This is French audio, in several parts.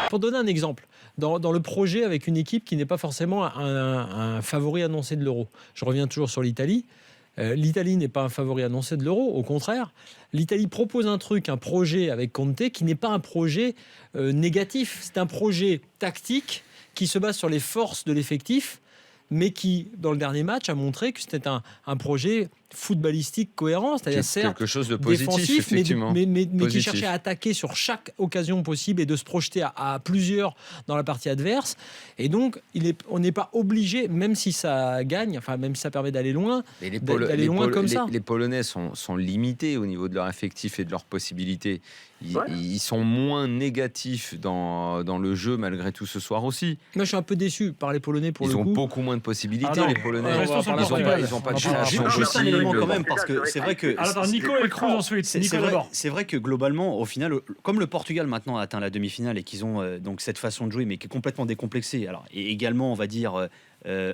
Pour donner un exemple, dans le projet avec une équipe qui n'est pas forcément un favori annoncé de l'Euro, je reviens toujours sur l'Italie. L'Italie n'est pas un favori annoncé de l'Euro, au contraire. L'Italie propose un projet avec Conte qui n'est pas un projet négatif. C'est un projet tactique qui se base sur les forces de l'effectif, mais qui, dans le dernier match, a montré que c'était un projet footballistique cohérent, c'est-à-dire certes quelque chose de positif, défensif, effectivement. mais qui cherchait à attaquer sur chaque occasion possible et de se projeter à plusieurs dans la partie adverse. Et donc, on n'est pas obligé, même si ça gagne, enfin même si ça permet d'aller loin, d'aller loin comme ça. Les Polonais sont limités au niveau de leur effectif et de leurs possibilités. Ils sont moins négatifs dans le jeu malgré tout ce soir aussi. Moi, je suis un peu déçu par les Polonais pour ils le coup. ont beaucoup moins de possibilités, les Polonais. Ils n'ont pas de création juste un élément quand même, parce que c'est vrai que... Alors, Nico et Kroos ensuite. C'est vrai que globalement, au final, comme le Portugal maintenant a atteint la demi-finale et qu'ils ont donc cette façon de jouer, mais qui est complètement décomplexée, alors, et également, on va dire...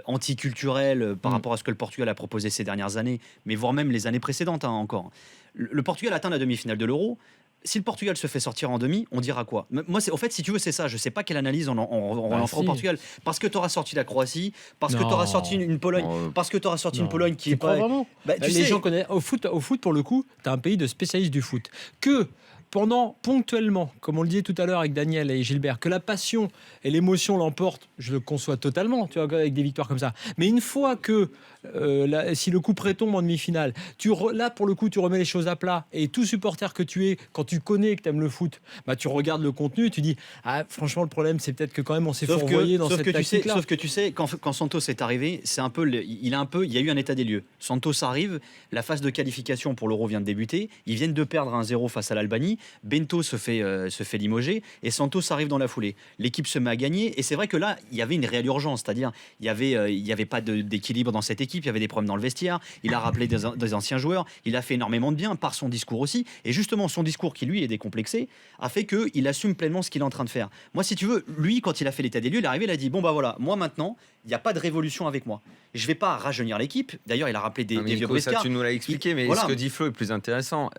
anticulturel par rapport à ce que le Portugal a proposé ces dernières années, mais voire même les années précédentes encore. Le Portugal atteint la demi-finale de l'Euro. Si le Portugal se fait sortir en demi, on dira quoi? Moi, en fait, si tu veux, c'est ça. Je sais pas quelle analyse on en fera au Portugal. Parce que tu auras sorti la Croatie, parce que tu auras sorti une Pologne, parce que tu auras sorti une Pologne qui est pas... Vraiment les gens connaissent. Au foot, pour le coup, tu as un pays de spécialistes du foot. Que ponctuellement, comme on le disait tout à l'heure avec Daniel et Gilbert, que la passion et l'émotion l'emportent, je le conçois totalement, tu vois, avec des victoires comme ça. Mais une fois que, si le coup près tombe en demi-finale, là, pour le coup, tu remets les choses à plat. Et tout supporter que tu es, quand tu connais que tu aimes le foot, bah, tu regardes le contenu et tu dis franchement, le problème, c'est peut-être que quand même on s'est fourvoyé dans cette tactique-là. Sauf que tu sais, quand Santos est arrivé, c'est un peu, il y a eu un état des lieux. Santos arrive, la phase de qualification pour l'Euro vient de débuter, ils viennent de perdre 1-0 face à l'Albanie. Bento se fait limoger et Santos arrive dans la foulée. L'équipe se met à gagner et c'est vrai que là, il y avait une réelle urgence, c'est-à-dire il y avait pas d'équilibre dans cette équipe, il y avait des problèmes dans le vestiaire, il a rappelé des anciens joueurs, il a fait énormément de bien par son discours aussi et justement son discours qui lui est décomplexé a fait qu'il assume pleinement ce qu'il est en train de faire. Moi, si tu veux, lui, quand il a fait l'état des lieux, il est arrivé, il a dit bon bah voilà, moi maintenant, il n'y a pas de révolution avec moi. Je vais pas rajeunir l'équipe. D'ailleurs, il a rappelé des vieux briscards. Ça, tu nous l'as expliqué, mais ce que dit Flo est plus intéressant.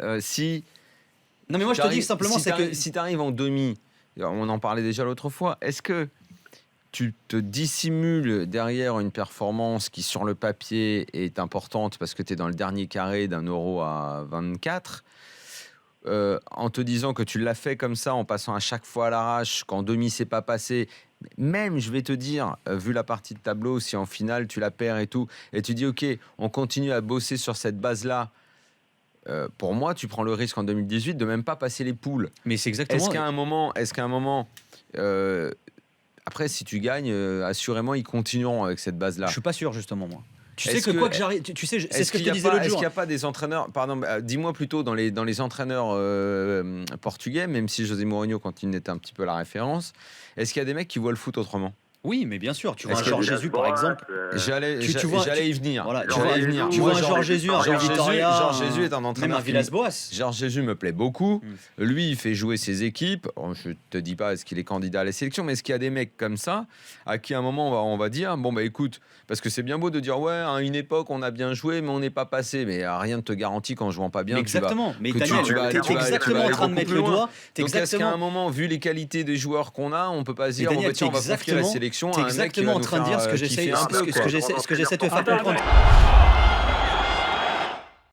Non mais moi je te dis simplement si tu arrives en demi, on en parlait déjà l'autre fois, est-ce que tu te dissimules derrière une performance qui sur le papier est importante parce que tu es dans le dernier carré d'un Euro à 24 en te disant que tu l'as fait comme ça en passant à chaque fois à l'arrache, qu'en demi c'est pas passé, même je vais te dire, vu la partie de tableau, si en finale tu la perds et tout, et tu dis ok, on continue à bosser sur cette base-là. Pour moi, tu prends le risque en 2018 de même pas passer les poules. Mais c'est exactement. Est-ce qu'à un moment, après, si tu gagnes, assurément, ils continueront avec cette base-là. Je suis pas sûr justement moi. Tu sais que quoi que j'arrive, tu sais, c'est ce que je te disais l'autre jour. Est-ce qu'il n'y a pas des entraîneurs, pardon, dis-moi plutôt dans les entraîneurs portugais, même si José Mourinho continue d'être un petit peu la référence, est-ce qu'il y a des mecs qui voient le foot autrement? Oui, mais bien sûr, tu vois un Georges Jesus par exemple. J'allais y venir. Voilà, tu vois un Georges Jesus, un Georges Jesus est un entraîneur. Villas-Boas. Georges Jesus me plaît beaucoup. Lui, il fait jouer ses équipes. Je te dis pas est-ce qu'il est candidat à la sélection, mais est-ce qu'il y a des mecs comme ça à qui à un moment on va dire bon bah écoute, parce que c'est bien beau de dire ouais à une époque on a bien joué mais on n'est pas passé, mais rien ne te garantit qu'en jouant pas bien. Exactement. Mais Daniel, tu es exactement en train de mettre le doigt. Donc est-ce qu'à un moment, vu les qualités des joueurs qu'on a, on peut pas se dire on va confier la sélection. T'es exactement en train de dire ce que j'essaie de te faire comprendre.